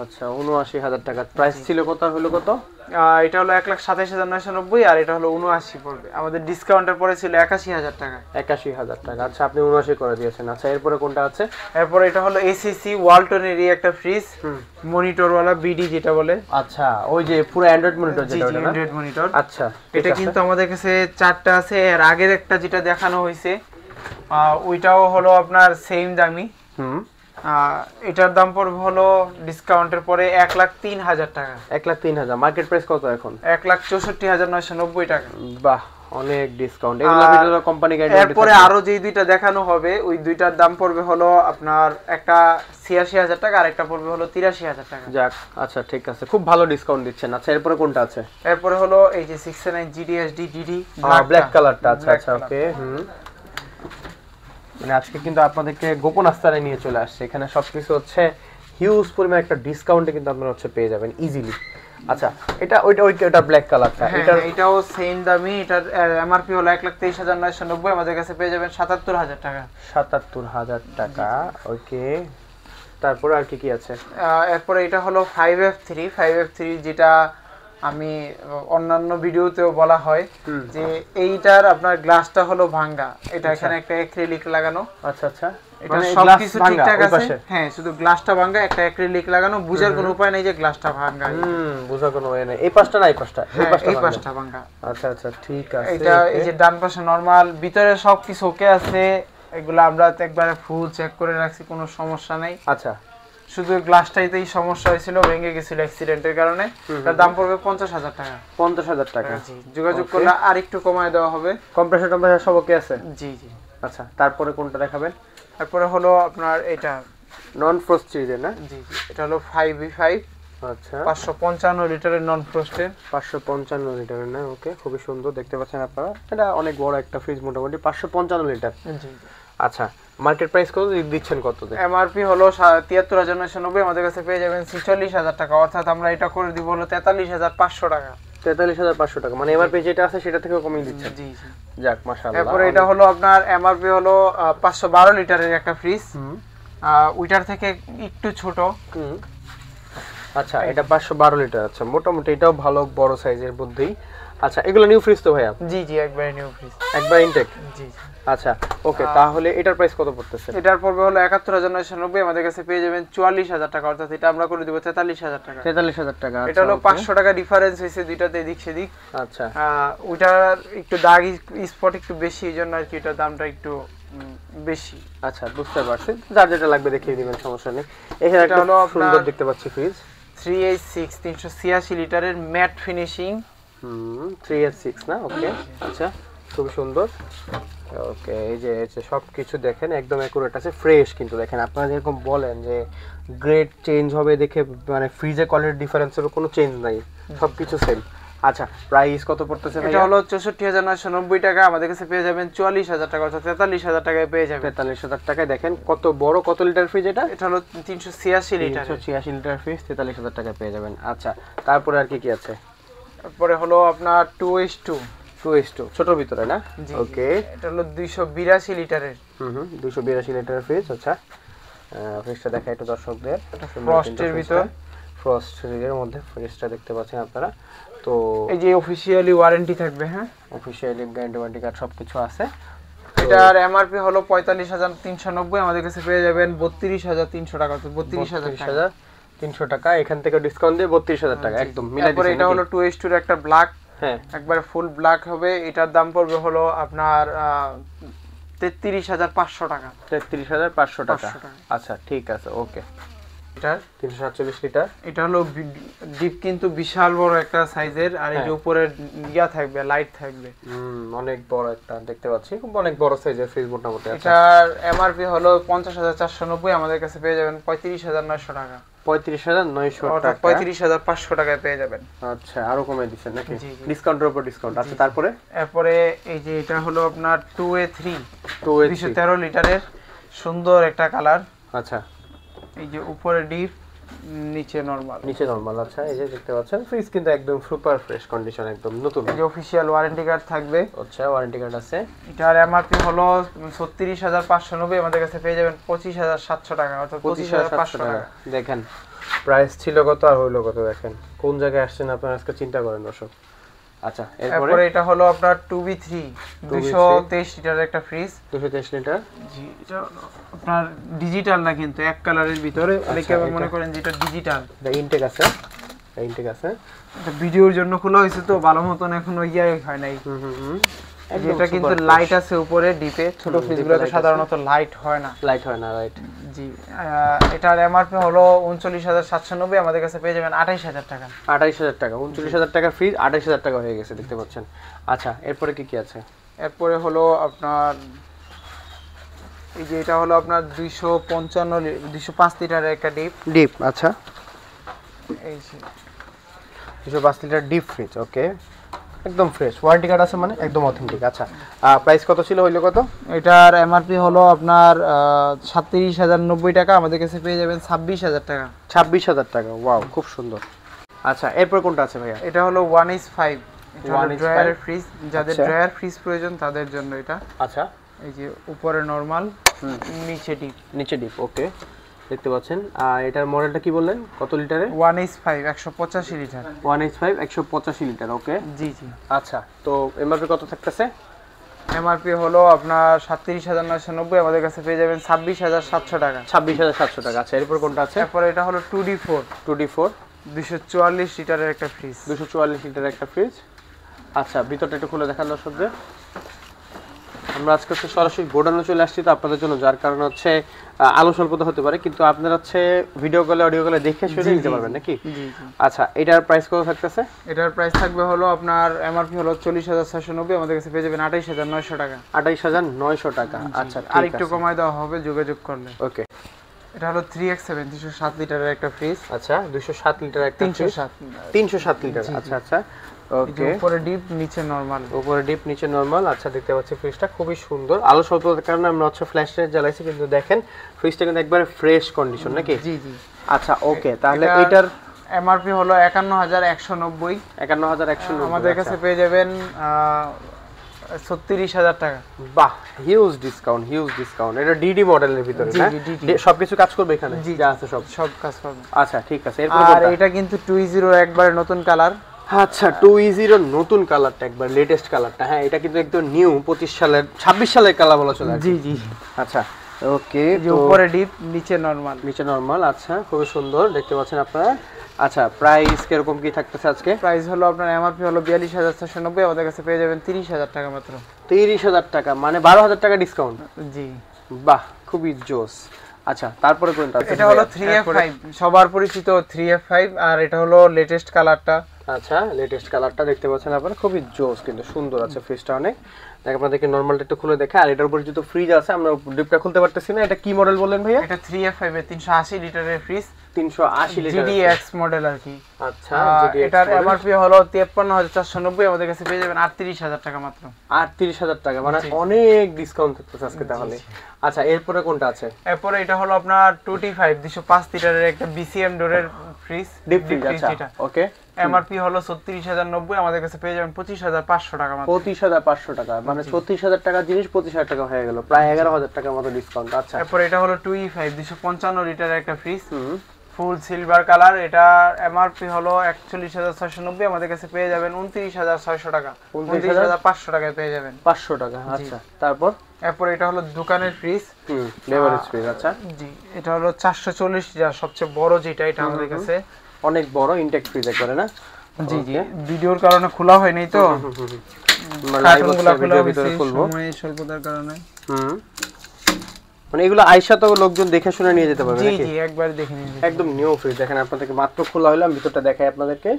আচ্ছা, 79,000 টাকা। প্রাইস ছিল কত, হলো কত? এটা হলো 1,27,990, আর এটা হলো 79 পড়বে। আমাদের ডিসকাউন্টের পরে ছিল 81,000 টাকা। 81,000 টাকা। আচ্ছা, আপনি 79 করে দিয়েছেন। আচ্ছা, এরপরে কোনটা আছে? এরপর এটা হলো এসিসি ওয়ালটনের একটা ফ্রিজ, মনিটর ওয়ালা বিডি যেটা বলে। আচ্ছা, ওই যে পুরো অ্যান্ড্রয়েড মনিটর যেটা, ওটা না? Android monitor. আচ্ছা, এটা কিন্তু আমাদের কাছে 4টা আছে। এর আগের একটা যেটা দেখানো হয়েছে ওইটাও হলো আপনার সেম দামি। এটার দাম পড়বে হলো ডিসকাউন্টের পরে 1,03,000 টাকা। 1,03,000। মার্কেট প্রাইস কত এখন? 1,64,990 টাকা। বাহ, অনেক ডিসকাউন্ট। এগুলোর ভিতরে কোম্পানি গ্যারান্টি। এরপরে আরো যেই দুইটা দেখানো হবে, ওই দুইটার দাম পড়বে হলো আপনার একটা 86,000 টাকা, আর একটা পড়বে হলো 83,000 টাকা। যাক, আচ্ছা, ঠিক আছে, খুব ভালো ডিসকাউন্ট দিচ্ছেন। আচ্ছা, এরপরে কোনটা আছে? এরপরে হলো এই যে 6A9 GDSD ডিডি ব্ল্যাক কালারটা। আচ্ছা আচ্ছা, ওকে। মানে আজকে কিন্তু আপনাদেরকে গোপন আস্তানে নিয়ে চলে আসছে। এখানে সবকিছু হচ্ছে হিউজ পরিমাণ একটা ডিসকাউন্টে কিন্তু আপনারা হচ্ছে পেয়ে যাবেন ইজিলি। আচ্ছা, এটা ওইটা ব্ল্যাক কালারটা, এটাও সেম দামি। এটার এমআরপি হলো 1,23,990, আমাদের কাছে পেয়ে যাবেন 77,000 টাকা। 77,000 টাকা, ওকে। তারপরে আর কি আছে? এরপরে এটা হলো 5F3 যেটা আমি অন্যান্য ভিডিওতেও বলা হয় যে এইটার আপনার গ্লাসটা হলো ভাঙা। এটা এখানে একটা অ্যাক্রিলিক লাগানো। আচ্ছা আচ্ছা, এটা সবকিছু ঠিকঠাক আছে। হ্যাঁ, শুধু গ্লাসটা ভাঙা, একটা অ্যাক্রিলিক লাগানো। বুঝার কোনো উপায় নেই যে গ্লাসটা ভাঙা। বুঝার কোনো উপায় নেই। এই পাশটা না এই পাশটা? এই পাশটা ভাঙা। আচ্ছা আচ্ছা, ঠিক আছে। এটা এই যে ডান পাশে নরমাল, ভিতরে সবকিছু ওকে আছে। এগুলো আমরা একবারে ফুল চেক করে রাখছি, কোনো সমস্যা নাই। আচ্ছা, শুধু গ্লাসটাইতেই সমস্যা হয়েছিল, ভেঙে গেছিল অ্যাক্সিডেন্টের কারণে। তার দাম পড়বে 50,000 টাকা। 50,000 টাকা। জি, যোগাযোগ করলে আর একটু কমায় দেওয়া হবে। কম্প্রেসর টম্প্রেসর সব ওকে আছে? জি জি। আচ্ছা, তারপরে কোনটা দেখাবেন? তারপরে হলো আপনার এটা নন ফ্রস্ট সিরিজের না? জি জি, এটা হলো 5v5। আচ্ছা, 555 লিটারের নন ফ্রস্টের। 555 লিটারের না? ওকে, খুবই সুন্দর দেখতে পাচ্ছেন আপনারা। এটা অনেক বড় একটা ফ্রিজ, মোটামুটি 555 লিটার। জি। আচ্ছা, মার্কেট প্রাইস কত দিচ্ছেন? কত? এমআরপি হলো 73,990, আমাদের কাছে পেয়ে যাবেন 46,000 টাকা, অর্থাৎ আমরা এটা করে দিব হলো 43,500 টাকা। 43,500 টাকা, মানে এমআরপি যেটা আছে সেটা থেকে কমিয়ে দিচ্ছেন? জি জি। যাক, মাশাআল্লাহ। তারপরে এটা হলো আপনার এমআরপি হলো 512 লিটারের একটা ফ্রিজ, ওইটার থেকে একটু ছোট। আচ্ছা, এটা 512 লিটার। আচ্ছা, মোটামুটি এটাও ভালো বড় সাইজের মধ্যেই। আচ্ছা, এগুলো নিউ ফ্রিজ তো ভাইয়া? জি জি, একবারে নিউ ফ্রিজ, একবার ইনটেক। জি জি। আচ্ছা, ওকে, তাহলে এটার প্রাইস কত পড়তেছে? এটার পড়বে হলো 71,990, আমাদের কাছে পেয়ে যাবেন 44,000 টাকা, অর্থাৎ এটা আমরা করে দিব 43,000 টাকা। 43,000 টাকা। এটা হলো 500 টাকা ডিফারেন্স হয়েছে দুইটাতে, এদিক সেদিক। আচ্ছা, ওইটার একটু দাগ স্পট একটু বেশি, এই জন্য আর কি এটার দামটা একটু বেশি। আচ্ছা, বুঝতে পারছি। যার যেটা লাগবে দেখিয়ে দিবেন, সমস্যা নেই। এখানে একটা হলো সুন্দর দেখতে পাচ্ছি ফ্রিজ, 3H6 386 লিটারের ম্যাট ফিনিশিং। 3H6 না? ওকে, আচ্ছা, খুব সুন্দর। ওকে, এই যে সবকিছু দেখেন একদম অ্যাকুরেট আছে, ফ্রেশ। কিন্তু দেখেন, আপনারা যেরকম বলেন যে গ্রেড চেঞ্জ হবে দেখে, মানে ফ্রিজের কোয়ালিটি ডিফারেন্সের কোনো চেঞ্জ নাই, সবকিছু সেম। আচ্ছা, প্রাইস কত পড়তেছে? এটা হলো 64,990 টাকা, আমাদের কাছে পেয়ে যাবেন 44,000 টাকা, অর্থাৎ 43,000 টাকায় পেয়ে যাবেন। 43,000 টাকায়। দেখেন কত বড়, কত লিটার ফ্রিজ এটা? এটা হলো 386 লিটার। 386 লিটার ফ্রিজ 43,000 টাকায় পেয়ে যাবেন। আচ্ছা, তারপরে আর কি কি আছে? তারপরে হলো আপনার 2H2 ছোট ভিতরে না? ওকে, এটা হলো 282 লিটারের। 282 লিটার ফ্রিজ। আচ্ছা, ফ্রিজটা দেখা একটু দর্শকদের। ফ্রস্টের ভিতর, ফ্রস্ট সিরিজের মধ্যে ফ্রিজটা দেখতে পাচ্ছেন আপনারা। তো এই যে অফিশিয়ালি ওয়ারেন্টি থাকবে। হ্যাঁ, অফিশিয়ালি গ্যারান্টি ওয়ারেন্টি কার্ড সবকিছু আছে। এটার এমআরপি হলো 45,390, আমাদের কাছে পেয়ে যাবেন 32,300 টাকা, তো 32,300 টাকা। এখান থেকে ডিসকাউন্ট দিয়ে 32,000 টাকা একদম মিলাই দিয়েছেন। তারপরে এটা হলো 2H2 এর একটা ব্ল্যাক, হ্যাঁ, একবার ফুল ব্ল্যাক হবে। এটার দাম পড়বে হলো আপনার 33,500 টাকা। 33,500 টাকা। আচ্ছা, ঠিক আছে, ওকে। এটার 347 লিটার। এটা হলো ডিপ, কিন্তু বিশাল বড় একটা সাইজের, আর এই যে উপরে ইয়া থাকবে, লাইট থাকবে। অনেক বড় একটা দেখতে পাচ্ছি, খুব অনেক বড় সাইজের ফ্রিজ মোটামুটি। এটার এমআরপি হলো 50,490, আমাদের কাছে পেয়ে যাবেন 35,900 টাকা। 35,900 টাকা, 35,500 টাকায় পেয়ে যাবেন। আচ্ছা, আরো কমিয়ে দিচ্ছেন নাকি? জি, জি। ডিসকাউন্টের উপর ডিসকাউন্ট। আচ্ছা, তারপরে এরপরে এই যে এটা হলো আপনার 2A3 213 লিটারের, সুন্দর একটা কালার। আচ্ছা, এই যে উপরে ডিপ, নিচে নরমাল। আচ্ছা, এই যে দেখতে পাচ্ছেন ফ্রিজ কিন্তু একদম সুপার ফ্রেশ কন্ডিশন, একদম নতুন। এই যে অফিশিয়াল ওয়ারেন্টি কার্ড থাকবে। আচ্ছা, ওয়ারেন্টি কার্ড আছে। এটার এমআরপি হলো 36,590, আমাদের কাছে পেয়ে যাবেন 25,700 টাকা, অর্থাৎ 25,500 টাকা। দেখেন, প্রাইস ছিল কত আর হইলো কত, দেখেন কোন জায়গায় আসছেন আপনারা আজকে, চিন্তা করেন দর্শক। আচ্ছা, এরপরে এটা হলো আপনার 2B3 223 লিটারের একটা ফ্রিজ। 223 লিটার। জি, এটা আপনার ডিজিটাল না, কিন্তু এক কালারের ভিতরে, অনেকে মনে করেন যে এটা ডিজিটাল। এটা ইনটেক আছে, এটা ভিডিওর জন্য খোলা হয়েছে, তো ভালো মতন এখনো হয় নাই। এটা কিন্তু লাইট আছে উপরে ডিপে, ছোট ফ্রিজগুলোতে সাধারণত লাইট হয় না, রাইট। জি, এটার এমআরপি হলো 39,790, আমাদের কাছে পেয়ে যাবেন 28,000 টাকা। 28,000 টাকা, 39,000 টাকা ফ্রিজ 28,000 টাকা হয়ে গেছে, দেখতে পাচ্ছেন। আচ্ছা, এরপরে কি কি আছে? এরপরে হলো আপনার এই যে এটা হলো আপনার 205 লিটারের একটা ডিপ। আচ্ছা, এই যে 205 লিটার ডিপ ফ্রিজ। ওকে, একদম ফ্রেশ, ওয়ারেন্টি কার্ড আছে, মানে একদম অথেন্টিক। আচ্ছা, প্রাইস কত ছিল, হইলো কত? এটার এমআরপি হলো আপনার 37,090 টাকা, আমাদের কাছে পেয়ে যাবেন 26,000 টাকা। 26,000 টাকা, ওয়াও, খুব সুন্দর। আচ্ছা, এরপর কোনটা আছে ভাইয়া? এটা হলো 1H5 ড্রয়ার ফ্রিজ, যাদের ড্রয়ার ফ্রিজ প্রয়োজন তাদের জন্য এটা। আচ্ছা, এই যে উপরে নরমাল, নিচে ডিপ। ওকে, দেখতে পাচ্ছেন। আর এটার মডেলটা কি বললেন, কত লিটারে? 1H5 185 litre. 1H5 185 litre. ওকে, জি জি। আচ্ছা, তো এমআরপি কত থাকতেছে? এমআরপি হলো আপনার 37,990, আমাদের কাছে পেয়ে যাবেন 26,700 টাকা। 26,700 টাকা। আচ্ছা, এরপর কোনটা আছে? তারপরে এটা হলো 2D4 244 লিটারের একটা ফ্রিজ। 244 লিটারের একটা ফ্রিজ। আচ্ছা, ভিতরটা একটু খুলে দেখান দর্শকদের। আমরা আজকে হচ্ছে সরাসরি গোডাউনে চলে আসছি তো আপনাদের জন্য, যার কারণে হচ্ছে আলো স্বল্পতা হতে পারে, কিন্তু আপনারা হচ্ছে ভিডিও কলে অডিও কলে দেখে শুনে নিতে পারবেন নাকি? আচ্ছা, এটার প্রাইস কত থাকতেছে? এটার প্রাইস থাকবে হলো আপনার এমআরপি হলো 40,690, আমাদের কাছে পেয়ে যাবেন 28,900 টাকা। 28,900 টাকা। আচ্ছা, আর একটু কমায় দেওয়া হবে যোগাযোগ করলে। ওকে, এটা হলো 3X7 307 লিটারের একটা ফ্রিজ। আচ্ছা 207 লিটার একটা 307 লিটার। আচ্ছা আচ্ছা, ওকে। উপরে ডিপ নিচে নরমাল, উপরে ডিপ নিচে নরমাল। আচ্ছা, দেখতে পাচ্ছি ফ্রিজটা খুবই সুন্দর। আলো স্বল্পতার কারণে আমরা হচ্ছে ফ্ল্যাশ লাইট জ্বালাইছি, কিন্তু দেখেন ফ্রিজটা কিন্তু একবারে ফ্রেশ কন্ডিশন নাকি? জি জি। আচ্ছা, ওকে, তাহলে এটার এমআরপি হলো 51,190। 51,190 আমাদের কাছে পেয়ে যাবেন 36,000 টাকা। বাহ, হিউজ ডিসকাউন্ট, হিউজ ডিসকাউন্ট। এটা ডিডি মডেলের ভিতরে না? সবকিছু কাজ করবে এখানে যা আছে সব কাজ করবে। আচ্ছা, ঠিক আছে। এরপর আর এটা কিন্তু 20 একবারে নতুন কালার। আচ্ছা, 20 নতুন কালারটা একবার লেটেস্ট কালারটা। হ্যাঁ, এটা কিন্তু একদম নিউ 26 সালের কালার বলা চলে। জি জি। আচ্ছা, ওকে। যে উপরে ডিপ নিচে নরমাল। নিচে নরমাল। আচ্ছা, খুব সুন্দর দেখতে পাচ্ছেন আপনারা। আচ্ছা, প্রাইস কিরকম কি থাকতেছে আজকে? প্রাইস হলো আপনার এমআরপি হলো 42,490, আমাদের কাছে পেয়ে যাবেন 30,000 টাকা মাত্র। 30,000 টাকা, মানে 12,000 টাকা ডিসকাউন্ট। জি, বাহ, খুবই জোস। আচ্ছা, তারপরে কোনটা আছে? এটা হলো 3F5, সবার পরিচিত 3F5, আর এটা হলো লেটেস্ট কালারটা। আচ্ছা, লেটেস্ট কালারটা দেখতে পাচ্ছেন আপনারা, খুবই জোস কিন্তু সুন্দর আছে ফ্রিজটা অনেক। দেখ, আপনাদেরকে নরমালটা একটু খুলে দেখা। আর এটার উপরে যেহেতু ফ্রিজ আছে, আমরা ডিপটা খুলতে পারতেছি না। এটা কি মডেল বললেন ভাইয়া? এটা 3F5 এর 380 লিটারের ফ্রিজ। 380 লিটার GDX মডেল আর কি। আচ্ছা, এটার এমআরপি হলো 53,490, আমাদের কাছে পেয়ে যাবেন 38,000 টাকা মাত্র। 38,000 টাকা, মানে অনেক ডিসকাউন্ট থাকতেছে আজকে তাহলে। আচ্ছা, এরপরে কোনটা আছে? এরপরে এটা হলো আপনার 2T5 205 লিটারের একটা BCM ডোরের ফ্রিজ, ডিপ ফ্রিজ। আচ্ছা, ওকে। এমআরপি হলো 36,090, আমাদের কাছে পেয়ে যাবেন 25,500 টাকা মাত্র। 25,500 টাকা, মানে 36,000 টাকা জিনিস 25,000 টাকা হয়ে গেল, প্রায় 11,000 টাকার মতো ডিসকাউন্ট। আচ্ছা, এরপর এটা হলো 2E5 255 লিটারের একটা ফ্রিজ, ফুল সিলভার কালার। এটা এমআরপি হলো 41,690, আমাদের কাছে পেয়ে যাবেন 29,600 টাকা, 29,500 টাকায় পেয়ে যাবেন। 500 টাকা। আচ্ছা, তারপর এরপর এটা হলো দোকানের ফ্রিজ, লেভারেজ ফ্রিজ। আচ্ছা জি, এটা হলো 440 লিটার, সবচেয়ে বড় যেটা, এটা আমাদের কাছে অনেক বড় ইনটেক ফ্রিজ একবারে না? জি জি, ভিডিওর কারণে খোলা হয়নি তো, কার্টুনগুলো খোলা হয়েছে সময় স্বল্পতার কারণে। মানে এগুলো আয়শা তো লোকজন দেখে শুনে নিয়ে যেতে পারবে জি নাকি? জি, একবার দেখে নিন। একদম নিউ ফ্রিজ। দেখেন, আপনাদেরকে মাত্র খোলা হলো, আমি ভিতরটা দেখাই আপনাদেরকে।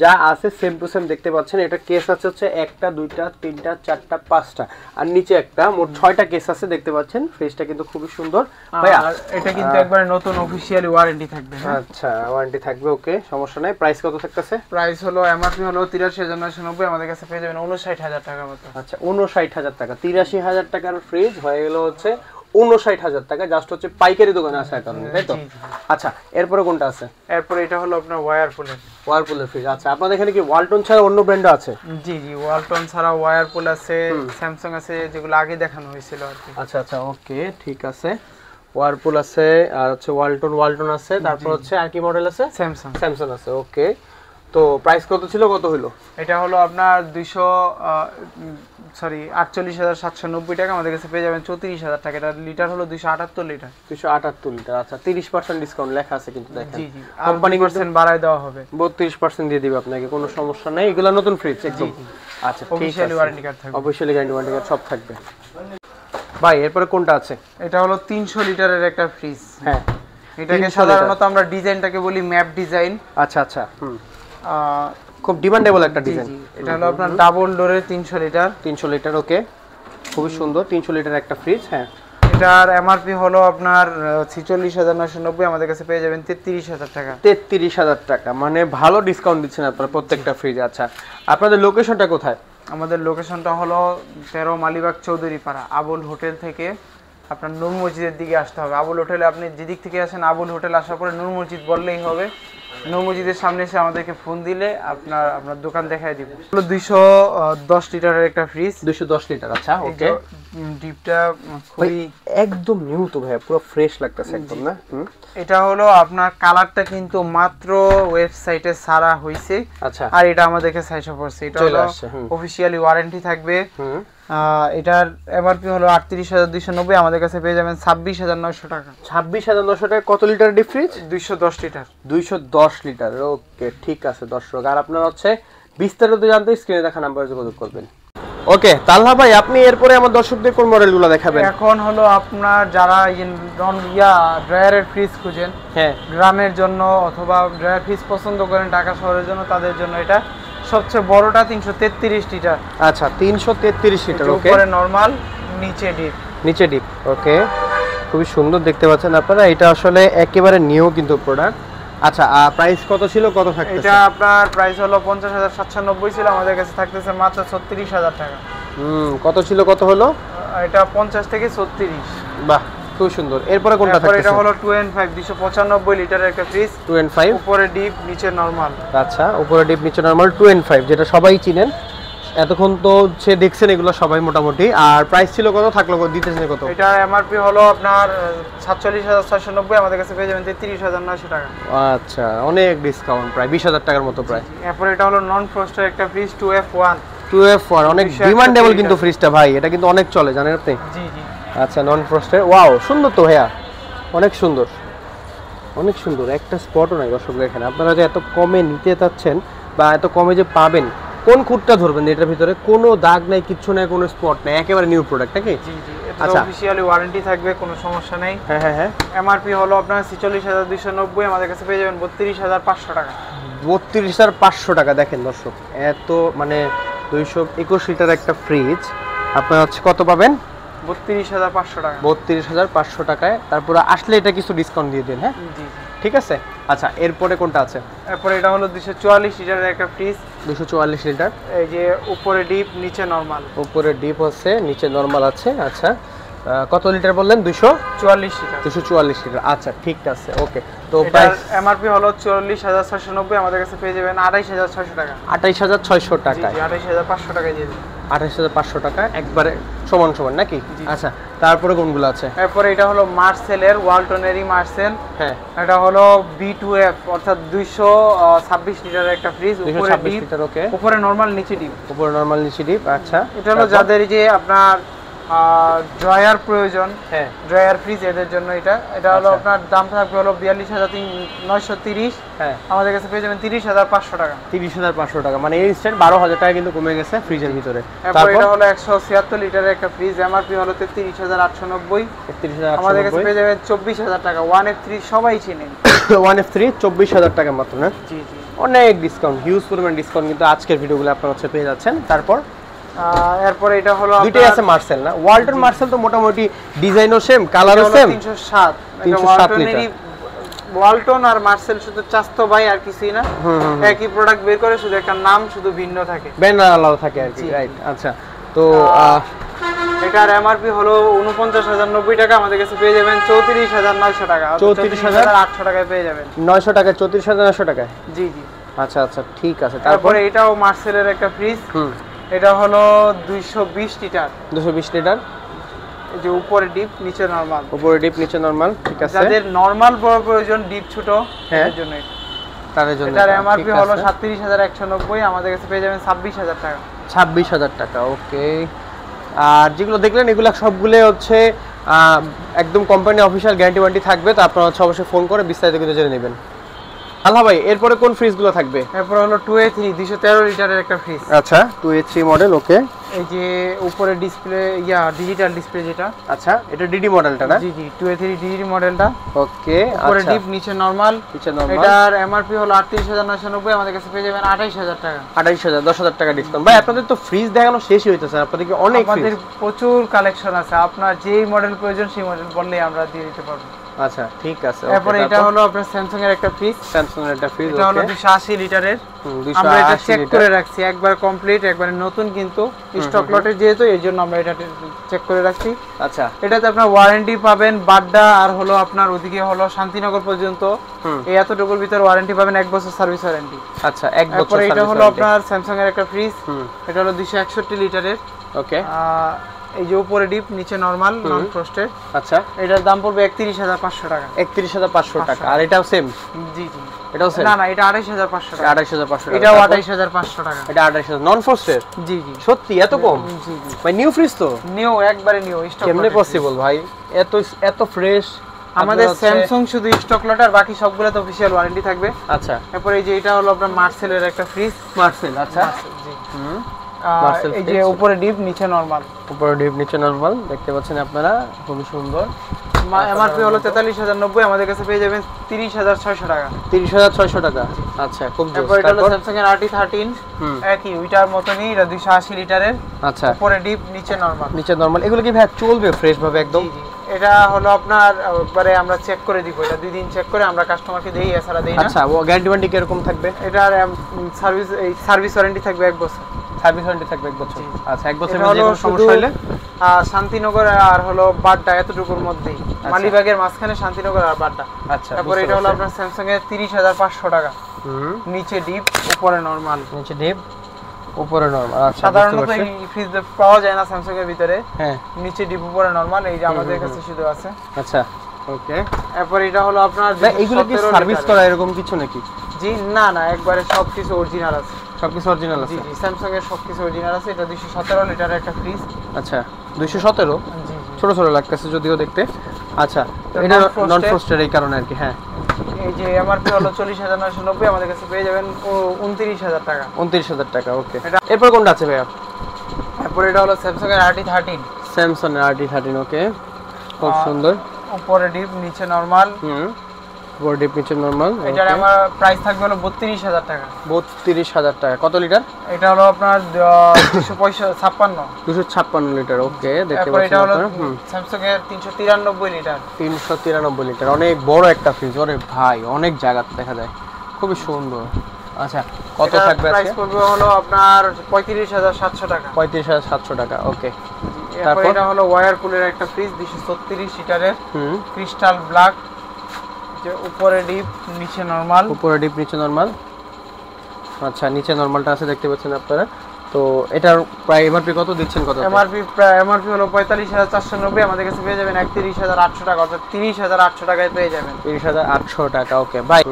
যা আছে সেম টু সেম দেখতে পাচ্ছেন। এটা কেস আছে হচ্ছে 1টা 2টা 3টা 4টা 5টা, আর নিচে একটা, মোট 6টা কেস আছে দেখতে পাচ্ছেন। ফ্রিজটা কিন্তু খুবই সুন্দর ভাই। আর এটা কিন্তু একবারে নতুন, অফিশিয়ালি ওয়ারেন্টি থাকবে। আচ্ছা, ওয়ারেন্টি থাকবে, ওকে, সমস্যা নাই। প্রাইস কত থাকতেছে? প্রাইস হলো এমআরপি হলো 83,990, আমাদের কাছে পেয়ে যাবেন 59,000 টাকা মতো। আচ্ছা, 59,000 টাকা। 83,000 টাকার ফ্রিজ হয়ে গেল হচ্ছে 59,000 টাকা, জাস্ট হচ্ছে পাইকারি দোকানে আসার কারণে, তাই তো? আচ্ছা, এরপরে কোনটা আছে? এরপরে এটা হলো আপনার ওয়ারপুলের ফ্রিজ। আচ্ছা, আপনাদের এখানে কি ওয়ালটন ছাড়া অন্য ব্র্যান্ড আছে? জি জি, ওয়ালটন ছাড়া ওয়ারপুল আছে, স্যামসাং আছে, যেগুলো আগে দেখানো হয়েছিল আর কি। আচ্ছা আচ্ছা, ওকে, ঠিক আছে। ওয়ারপুল আছে, আর হচ্ছে ওয়ালটন আছে, তারপর হচ্ছে আর কি মডেল আছে? স্যামসাং আছে, ওকে। তো প্রাইস কত ছিল, কত হলো? এটা হলো আপনার 48,790 টাকা, আমাদের কাছে পেয়ে যাবেন 34,000 টাকা। এটা লিটার হলো 278 লিটার। 278 লিটার। আচ্ছা, 30% ডিসকাউন্ট লেখা আছে কিন্তু দেখেন। জি জি, কোম্পানি পার্সেন্ট বাড়ায় দেওয়া হবে, 32% দিয়ে দিবে আপনাকে, কোনো সমস্যা নাই। এগুলা নতুন ফ্রিজ একদম। আচ্ছা, অফিশিয়ালি ওয়ারেন্টি কার্ড থাকবে। অফিশিয়ালি ওয়ারেন্টি কার্ড সব থাকবে ভাই। এরপরে কোনটা আছে? এটা হলো 300 লিটারের একটা ফ্রিজ। হ্যাঁ, এটাকে সাধারণত আমরা ডিজাইনটাকে বলি ম্যাপ ডিজাইন। আচ্ছা আচ্ছা, খুব ডিমান্ডেবল একটা ডিজাইন। এটা হলো আপনার ডাবল ডোরের 300 লিটার। 300 লিটার, ওকে, খুবই সুন্দর। 300 লিটার একটা ফ্রিজ। হ্যাঁ, এটার এমআরপি হলো আপনার 46,990, আমাদের কাছে পেয়ে যাবেন 33,000 টাকা। 33,000 টাকা, মানে ভালো ডিসকাউন্ট দিচ্ছেন আপনারা প্রত্যেকটা ফ্রিজে। আচ্ছা, আপনাদের লোকেশনটা কোথায়? আমাদের লোকেশনটা হলো 13 মালিবাগ চৌধুরীপাড়া, আবুল হোটেল থেকে আপনার নূর মসজিদের দিকে আসতে হবে। আবুল হোটেলে আপনি যেদিক থেকে আসেন, আবুল হোটেল আসার পরে নূর মসজিদ বললেই হবে। নূর মসজিদের সামনে এসে আমাদেরকে ফোন দিলে আপনার দোকান দেখায় দিব। 210 লিটারের একটা ফ্রিজ। 210 লিটার। আচ্ছা, ওকে। ডিপটা খুবই একদম নিউ তো ভাই, পুরো ফ্রেশ লাগতেছে একদম না? এটা হলো আপনার কালারটা কিন্তু মাত্র ওয়েবসাইটে ছাড়া হইছে। আচ্ছা, আর এটা আমাদেরকে সাইজে পড়ছে। এটা হলো অফিশিয়ালি ওয়ারেন্টি থাকবে। এটার এমআরপি হলো 38,290, আমাদের কাছে পেয়ে যাবেন 26,900 টাকা। 26,900 টাকা। কত litre deep freeze? 210 litre. 210 litre, okay, ঠিক আছে দর্শক। আর আপনারা হচ্ছে বিস্তারিত জানতে স্ক্রিনে দেখা নাম্বারে যোগাযোগ করবেন। ওকে, তালহা ভাই আপনি এরপরে আমার দর্শকদের কোন মডেলগুলো দেখাবেন? এখন হলো আপনার যারা ড্রয়ারের ফ্রিজ খুঁজেন, হ্যাঁ, গ্রামের জন্য অথবা ড্রয়ার ফ্রিজ পছন্দ করেন ঢাকা শহরের জন্য, তাদের জন্য এটা সবচেয়ে বড়টা 333 লিটার। আচ্ছা 333 লিটার। ওকে, উপরে নরমাল, নিচে ডিপ। নিচে ডিপ। ওকে, খুবই সুন্দর দেখতে পাচ্ছেন আপনারা, এটা আসলে একেবারে নিউ কিন্তু প্রোডাক্ট। আচ্ছা প্রাইস কত ছিল, কত থাকতেছে? এটা আপনার প্রাইস হলো 50,790 ছিল, আমাদের কাছে থাকতেছে মাত্র 36,000 টাকা। কত ছিল, কত হলো? এটা 50 থেকে 36। বাহ, খুব সুন্দর। এরপরে কোনটা তারপর থাকতেছে? এটা হলো 2N5 295 লিটারের একটা ফ্রিজ। 2N5, উপরে ডিপ, নিচে নরমাল। আচ্ছা, উপরে ডিপ নিচে নরমাল 2N5, যেটা সবাই চিনেন, এতক্ষণ তো সে দেখছেন এগুলো সবাই মোটামুটি। আর প্রাইস ছিল কত, থাকলো দিতেছেন কত? এটা এমআরপি হলো আপনার 47,690, আমাদের কাছে পেয়ে যাবেন 33,900 টাকা। আচ্ছা, অনেক ডিসকাউন্ট, প্রায় 20,000 টাকার মতো প্রায়। এরপর এটা হলো নন ফ্রস্টের একটা ফ্রিজ 2F1। 2F1 অনেক ডিমান্ডেবল কিন্তু ফ্রিজটা ভাই, এটা কিন্তু অনেক চলে জানেন আপনি? জি জি। আচ্ছা, নন ফ্রস্টের। ওয়াও, সুন্দর তো ভাইয়া, অনেক সুন্দর, অনেক সুন্দর। একটা স্পটও নাই দর্শকরা এখানে। আপনারা যে এত কমে নিতে চাচ্ছেন বা এত কমে যে পাবেন, কোন খুঁটটা ধরবেন এটার ভিতরে? কোনো দাগ নাই, কিচ্ছু নাই, কোনো স্পট নাই, একেবারে নিউ প্রোডাক্ট নাকি? জি জি। আচ্ছা, অফিশিয়ালি ওয়ারেন্টি থাকবে, কোনো সমস্যা নেই। হ্যাঁ হ্যাঁ হ্যাঁ। এমআরপি হলো আপনার 46,290, আমাদের কাছে পেয়ে যাবেন 32,500 টাকা। 32,500 টাকা। দেখেন দর্শক, এত মানে 221 লিটার একটা ফ্রিজ আপনারা হচ্ছে কত পাবেন? 32,500 টাকা। 32,500 টাকায়। তারপরে আসলে এটা কিছু ডিসকাউন্ট দিয়ে দিন। হ্যাঁ জি জি। ঠিক আছে। আচ্ছা, এরপরে কোনটা আছে? এরপরে এটা হলো 244 লিটারের একটা ফ্রিজ। 244 লিটার। এই যে উপরে ডিপ, নিচে নরমাল। উপরে ডিপ আছে, নিচে নরমাল আছে। আচ্ছা, কত লিটার বললেন? 244 লিটার। 244 লিটার। আচ্ছা ঠিক আছে, ওকে। তো এটার প্রাইস এমআরপি হলো 44,690, আমাদের কাছে পেয়ে যাবেন 28,600 টাকা। 28,600 টাকায়। 28,500 টাকায় দিয়ে দেবেন। 28,500 টাকা একবারে সমান সমান নাকি? জি। আচ্ছা, তারপরে কোনগুলো আছে? এরপরে এটা হলো মার্সেলের, ওয়ালটনেরই মার্সেল। হ্যাঁ, এটা হলো B2F অর্থাৎ 226 লিটারের একটা ফ্রিজ। উপরে 226 ডিপ, লিটার। ওকে, উপরে নরমাল, নিচে ডিপ। উপরে নরমাল, নিচে ডিপ। আচ্ছা, এটা হলো যাদের যে আপনার ড্রয়ার প্রয়োজন, হ্যাঁ, ড্রয়ার ফ্রিজ, এদের জন্য এটা হলো আচ্ছা। আপনার দাম থাকবে হলো 42,930, হ্যাঁ, আমাদের কাছে পেয়ে যাবেন 30,500 টাকা। 30,500 টাকা, মানে ইনস্ট্যান্ট 12,000 টাকা কিন্তু কমে গেছে ফ্রিজের ভিতরে। এরপর এটা হলো 176 লিটারের একটা ফ্রিজ, এমআরপি হলো 33,890, আমাদের কাছে 33,890। পেয়ে যাবেন 24,000 টাকা। 1F3 সবাই চিনেন। 1F3 24,000 টাকা মাত্র না? জি জি। অনেক ডিসকাউন্ট, হিউজ পরিমাণ ডিসকাউন্ট কিন্তু আজকের ভিডিওগুলো আপনারা হচ্ছে পেয়ে যাচ্ছেন। তারপর এরপরে এটা হলো দুইটাই আছে মার্সেল না? ওয়ালটন মার্সেল তো মোটামুটি ডিজাইনও সেম, কালারও সেম। 307। 307 লিটার। ওয়ালটন আর মার্সেল শুধু চাস্তো ভাই, আর কিছুই না। একই প্রোডাক্ট বের করে, শুধু একটা নাম শুধু ভিন্ন থাকে, ব্যানার আলাদা থাকে আর কি, রাইট? আচ্ছা, তো এটার এমআরপি হলো 49,090 টাকা, আমাদের কাছে পেয়ে যাবেন 34,900 টাকা। 34,800 টাকায় পেয়ে যাবেন। 900 টাকায় 34,900 টাকায়। জি জি। আচ্ছা আচ্ছা, ঠিক আছে। তারপরে এটাও মার্সেলের একটা ফ্রিজ। এটা হলো 220 লিটার। 220 লিটার। যে উপরে ডিপ, নিচে নরমাল। উপরে ডিপ, নিচে নরমাল, ঠিক আছে। যাদের নরমাল বড় প্রয়োজন, ডিপ ছোট, হ্যাঁ, এর জন্য তাদের জন্য। এটার এমআরপি হলো 37,190, আমাদের কাছে পেয়ে যাবেন 26,000 টাকা। 26,000 টাকা, ওকে। আর যেগুলো দেখলেন এগুলো সবগুলো হচ্ছে একদম কোম্পানি অফিশিয়াল গ্যারান্টি ওয়ারেন্টি থাকবে, তো আপনারা হচ্ছে অবশ্যই ফোন করে বিস্তারিত কিন্তু জেনে নেবেন। আল্লাহ ভাই, এরপরে কোন ফ্রিজগুলো থাকবে? এরপর হলো 2A3 213 লিটারের একটা ফ্রিজ। আচ্ছা, 2A3 মডেল। ওকে, এই যে উপরে ডিসপ্লে, ডিজিটাল ডিসপ্লে যেটা। আচ্ছা, এটা ডিডি মডেলটা না? জি জি, 2A3 ডিডি মডেলটা। ওকে, উপরে আচ্ছা, ডিপ, নিচে নরমাল। নিচে নরমাল। এটার এমআরপি হলো 38,990, আমাদের কাছে পেয়ে যাবেন 28,000 টাকা। 28,000, 10,000 টাকা ডিসকাউন্ট। ভাই, আপনাদের তো ফ্রিজ দেখানো শেষই হইতেছে, আপনাদের কি অনেক আমাদের ফ্রিজ? প্রচুর কালেকশন আছে, আপনার যেই মডেল প্রয়োজন সেই মডেল বললেই আমরা দিয়ে দিতে পারবো। আচ্ছা, ঠিক আছে। এরপর এটা হলো আপনার স্যামসাং এর একটা ফ্রিজ। স্যামসাং এর একটা ফ্রিজ। এটা হলো 280 লিটারের। 280 আমরা এটা চেক লিটার। করে রাখছি, একবার কমপ্লিট, একবারে নতুন, কিন্তু স্টক লটের যেহেতু, এর জন্য আমরা এটা চেক করে রাখছি। আচ্ছা, এটাতে আপনার ওয়ারেন্টি পাবেন বাড্ডা আর হলো আপনার ওদিকে হলো শান্তিনগর পর্যন্ত, এই এতটুকুর ভিতরে ওয়ারেন্টি পাবেন, 1 বছর সার্ভিস ওয়ারেন্টি। আচ্ছা, 1 বছর। তারপরে এটা হলো আপনার স্যামসাং এর একটা ফ্রিজ। এটা হলো 261 লিটারের। ওকে, এই যে উপরে ডিপ, নিচে নরমাল, নন ফ্রস্টেড। আচ্ছা, এটার দাম পড়বে 31,500 টাকা। 31,500 টাকা। আর এটাও সেম? জি জি। এটাও সেম? না না, এটা 28,500 টাকা। 28,500 টাকা। এটাও 28,500 টাকা। এটা 28,000 নন ফ্রস্টেড? জি জি। সত্যি এত কম? জি জি। ভাই, নিউ ফ্রিজ তো? নিউ, একবারে নিউ স্টক। কেমনে পসিবল ভাই, এত এত ফ্রেশ? আমাদের স্যামসাং শুধু স্টক লট, আর বাকি সবগুলোতে অফিশিয়াল ওয়ারেন্টি থাকবে। আচ্ছা, এরপর এই যে এটা হলো আপনার মার্সেলের একটা ফ্রিজ। মার্সেল। আচ্ছা, জি। এই যে উপরে ডিপ নিচে নরমাল, উপরে ডিপ নিচে নরমাল দেখতে পাচ্ছেন আপনারা, খুবই সুন্দর। এমআরপি হলো 43,090, আমাদের কাছে পেয়ে যাবেন 30,600 টাকা। 30,600 টাকা, আচ্ছা খুব জোস। তারপর এটা হলো স্যামসাং এর RT13, একই ওইটার মতনই, এটা 280 লিটারের। আচ্ছা, উপরে ডিপ নিচে নরমাল, নিচে নরমাল। এগুলো কি ভাই চলবে ফ্রেশ ভাবে একদম? এটা হলো আপনার একবারে আমরা চেক করে দিব, এটা 2 দিন চেক করে আমরা কাস্টমারকে দেই, এছাড়া দেই না। আচ্ছা, ও গ্যারান্টি ওয়ারেন্টি কি রকম থাকবে? এটার সার্ভিস ওয়ারেন্টি থাকবে 1 বছর। সার্ভিস ওয়ারেন্টি থাকবে 1 বছর। আচ্ছা, 1 বছরের মধ্যে কোনো সমস্যা হলে শান্তিনগর আর হলো বাড্ডা, এতটুকুর মধ্যেই, মালিবাগের মাঝখানে শান্তিনগর আর বাড্ডা। আচ্ছা, তারপর এটা হলো আপনার স্যামসাং এর 30,500 টাকা। নিচে ডিপ উপরে নরমাল, নিচে ডিপ উপরে নরমাল। আচ্ছা, সাধারণত এই ফ্রিজ পাওয়া যায় না স্যামসাং এর ভিতরে। হ্যাঁ, নিচে ডিপ উপরে নরমাল, এই যে আমাদের কাছে শুধু আছে। আচ্ছা, ওকে। এরপর এটা হলো আপনার এগুলো কি সার্ভিস করা এরকম কিছু নাকি? জি না, একবারে সবকিছু অরিজিনাল আছে। সবকিছু অরিজিনাল আছে? জি, স্যামসাং এর সবকিছু অরিজিনাল আছে। এটা 217 লিটারের একটা ফ্রিজ। আচ্ছা, 217? জি, ছোট ছোট লাগতেছে যদিও দেখতে। আচ্ছা, এটা নন ফ্রস্টেড এই কারণে আর কি। হ্যাঁ, এই যে এমআরপি হলো 40,990, আমাদের কাছে পেয়ে যাবেন 29,000 টাকা। 29,000 টাকা, ওকে। এরপর কোনটা আছে ভাইয়া? এরপর এটা হলো স্যামসাং এর RT13। স্যামসাং এর RT13, ওকে, খুব সুন্দর। উপরে ডিপ নিচে নরমাল। উপরে ডিপ নিচে নরমাল। এটার আমার প্রাইস থাকবে হলো 32,000 টাকা। 32,000 টাকা। কত লিটার? এটা হলো আপনার 256। 256 লিটার, ওকে। দেখতে এরপর এটা পাচ্ছেন হলো আপনারা স্যামসাং এর 393 লিটার। 393 লিটার, অনেক বড় একটা ফ্রিজ। ওরে ভাই, অনেক জায়গা দেখা যায়, খুবই সুন্দর। আচ্ছা, কত থাকবে আজকে? প্রাইস পড়বে হলো আপনার 35,700 টাকা। 35,700 টাকা, ওকে। তারপর এটা হলো ওয়্যারপুলের একটা ফ্রিজ 236 লিটারের, ক্রিস্টাল ব্ল্যাক, যে উপরে ডিপ নিচে নরমাল। উপরে ডিপ নিচে নরমাল। আচ্ছা, নিচে নরমালটা আছে দেখতে পাচ্ছেন আপনারা। তো এটার প্রায় এমআরপি কত দিচ্ছেন? কত এমআরপি হলো 45,490, আমাদের কাছে পেয়ে যাবেন 31,800 টাকা, অর্থাৎ 30,800 টাকায় পেয়ে যাবেন। 30,800 টাকা, ওকে ভাই।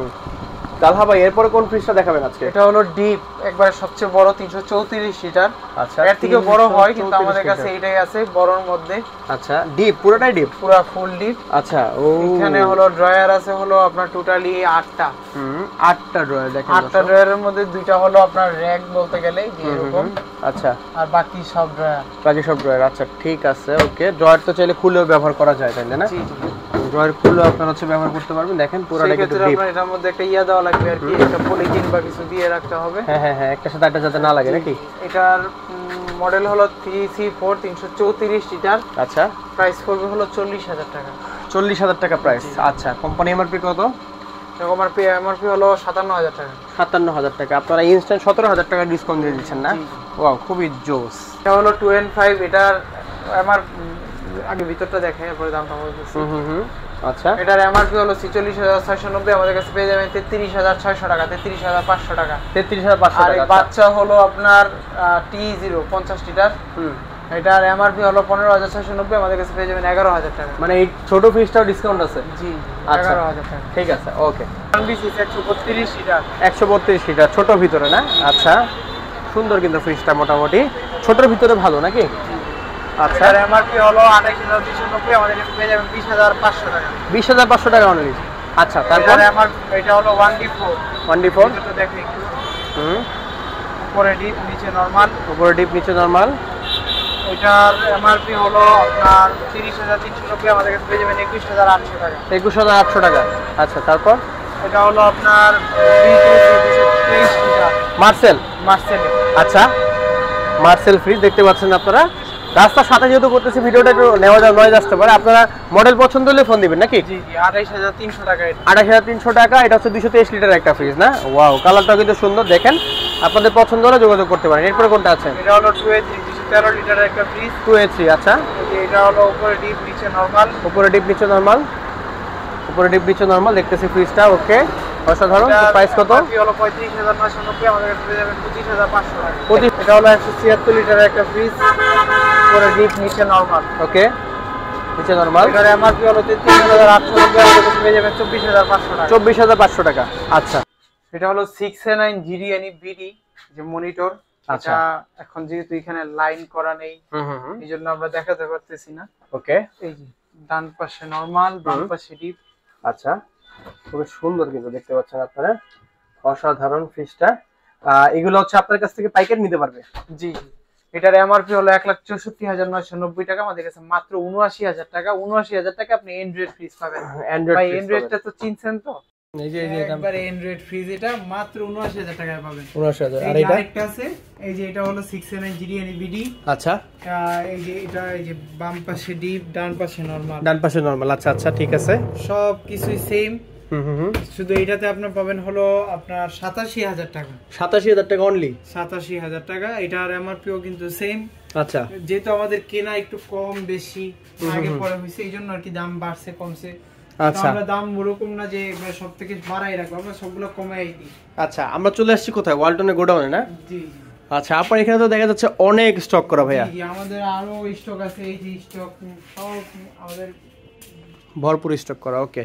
তালহা ভাই, এরপরে কোন ফ্রিজটা দেখাবেন আজকে? এটা হলো ডিপ, একবারে সবচেয়ে বড় 334 লিটার। আচ্ছা, এর থেকে বড় হয় কিন্তু আমাদের কাছে এইটাই আছে বড়র মধ্যে। আচ্ছা, ডিপ পুরোটাই ডিপ? পুরো ফুল ডিপ। আচ্ছা, ও এখানে হলো ড্রয়ার আছে হলো আপনার টোটালি 8টা। 8টা ড্রয়ার দেখেন। 8টা ড্রয়ারের মধ্যে 2টা হলো আপনার র‍্যাক বলতে গেলে যে এরকম। আচ্ছা, আর বাকি সব ড্রয়ার। বাকি সব ড্রয়ার। আচ্ছা, ঠিক আছে, ওকে। ড্রয়ার তো চাইলে খুলেও ব্যবহার করা যায়, তাই না? জি জি, ড্রয়ার খুলেও আপনারা হচ্ছে ব্যবহার করতে পারবেন। দেখেন পুরোটা কিন্তু ডিপ। আপনার এটার মধ্যে একটা ইয়া দেওয়া লাগবে আর কি, একটা পলিথিন বা কিছু দিয়ে রাখতে হবে। হ্যাঁ হ্যাঁ হ্যাঁ, একটা সাথে একটা যাতে না লাগে নাকি। এটার মডেল হলো 3C4 334 লিটার। আচ্ছা, প্রাইস পড়বে হলো 40,000 টাকা। 40,000 টাকা প্রাইস। আচ্ছা, কোম্পানি এমআরপি কত? এমআরপি হলো 57,000 টাকা। 57,000 টাকা। আপনারা ইনস্ট্যান্ট 17,000 টাকা ডিসকাউন্ট দিয়ে দিচ্ছেন না? ওয়াও, খুবই জোস। এটা হলো 2N5, এটার আমার আগে ভিতরটা দেখাই, এরপরে দামটা বলতেছি। আচ্ছা, এটার এমআরপি হলো 46,690, আমাদের কাছে পেয়ে যাবেন 33,600 টাকা, 33,500 টাকা। 33,500 আর টাকা। বাচ্চা হলো আপনার T0 50 লিটার। এটার এমআরপি হলো 15,690, আমাদের কাছে পেয়ে যাবেন 11,000 টাকা। মানে এই ছোট ফ্রিজটাও ডিসকাউন্ট আছে? জি, আচ্ছা, 11,000 টাকা। ঠিক আছে, ওকে। 132 লিটার। 132 লিটার, ছোট ভিতরে না? আচ্ছা, সুন্দর কিন্তু ফ্রিজটা, মোটামুটি ছোটর ভিতরে ভালো নাকি? আচ্ছা, এটার এমআরপি হলো 28,290, আমাদের কাছে পেয়ে যাবেন 20,500 টাকা। 20,500 টাকা অনলি। আচ্ছা, তারপর এটা হলো 1D4। 1D4 এটা দেখেন একটু। উপরে ডিপ নিচে নরমাল। উপরে ডিপ নিচে নরমাল। এটার এমআরপি হলো আপনার 30,390, আমাদের কাছে পেয়ে যাবেন 21,800 টাকা। 21,800 টাকা। আচ্ছা, তারপর এটা হলো আপনার 223 লিটার মার্সেল। আচ্ছা, মার্সেল ফ্রিজ দেখতে পাচ্ছেন আপনারা। রাস্তার সাথে যেহেতু করতেছি, ভিডিওটা একটু নেওয়া যায়, নয়েজ আসতে পারে। আপনারা মডেল পছন্দ হলে ফোন দিবেন নাকি? জি জি, 28,300 টাকা। 28,300 টাকা। এটা হচ্ছে 223 লিটার একটা ফ্রিজ না? ওয়াও, কালারটাও কিন্তু সুন্দর। দেখেন, আপনাদের পছন্দ হলে যোগাযোগ করতে পারেন। এরপরে কোনটা আছে? এটা হলো 2A3 213 লিটারের একটা ফ্রিজ। 2A3, আচ্ছা। এটা হলো উপরে ডিপ নিচে নরমাল। উপরে ডিপ নিচে নরমাল। উপরে ডিপ নিচে নরমাল দেখতেছি ফ্রিজটা, ওকে, অসাধারণ। প্রাইস কত? এমআরপি হলো 35,990, আমাদের কাছে পেয়ে যাবেন 25,500 টাকা। এটা হলো 176 লিটারের একটা ফ্রিজ। উপরে ডিপ নিচে নরমাল, ওকে, নিচে নরমাল। এটার এমআরপি হলো 33,890, আমাদের কাছে পেয়ে যাবেন 24,500 টাকা। 24,500 টাকা। আচ্ছা, এটা হলো 6A9 GD BD যে মনিটর। আচ্ছা, এটা এখন যেহেতু এখানে লাইন করা নেই, এইজন্য আমরা দেখাতে পারতেছি না। ওকে, এই যে ডান পাশে নরমাল, বাম পাশে ডিপ। আচ্ছা, খুব সুন্দর কিন্তু দেখতে পাচ্ছেন আপনারা, অসাধারণ ফ্রিজটা। এগুলো হচ্ছে আপনার কাছ থেকে পাইকারি নিতে পারবে? জি, এটার এমআরপি হলো 1,64,990 টাকা, আমাদের কাছে মাত্র ৭৯,০০০ টাকা। ৭৯,০০০ টাকা আপনি অ্যান্ড্রয়েড ফ্রিজ পাবেন। ভাই অ্যান্ড্রয়েডটা তো চিনছেন তো, এই যে একবারে অ্যান্ড্রয়েড ফ্রিজ, এটা মাত্র ৭৯,০০০ টাকায় পাবেন। ৭৯,০০০। আর এই এটা আরেকটা আছে, এই যে এটা হলো 6nm GDNA-BD। আচ্ছা, এই যে এটা, এই যে বাম পাশে ডিপ, ডান পাশে নরমাল। ডান পাশে নরমাল, আচ্ছা আচ্ছা ঠিক আছে। সব কিছুই সেম, হুম। শুধু এটাতে আপনার পাবেন হলো আপনার ৮৭,০০০ টাকা। ৮৭,০০০ টাকা অনলি? ৮৭,০০০ টাকা। এটার এমআরপিও কিন্তু সেম। আচ্ছা, যেহেতু আমাদের কেনা একটু কম বেশি আগে পরে হয়েছে, এই জন্য আর কি দাম বাড়ছে কমছে। আচ্ছা, আমরা দাম ওরকম না যে সব থেকে বাড়াই রাখবো, আমরা সবগুলো কমাই দিই। আচ্ছা আমরা চলে আসছি কোথায়? ওয়ালটনের গোডাউনে না? জি। আচ্ছা, আপনার এখানে তো দেখা যাচ্ছে অনেক স্টক করা ভাইয়া। জি, আমাদের আরো স্টক আছে, এই যে স্টক সব আমাদের ভরপুর স্টক করা। ওকে।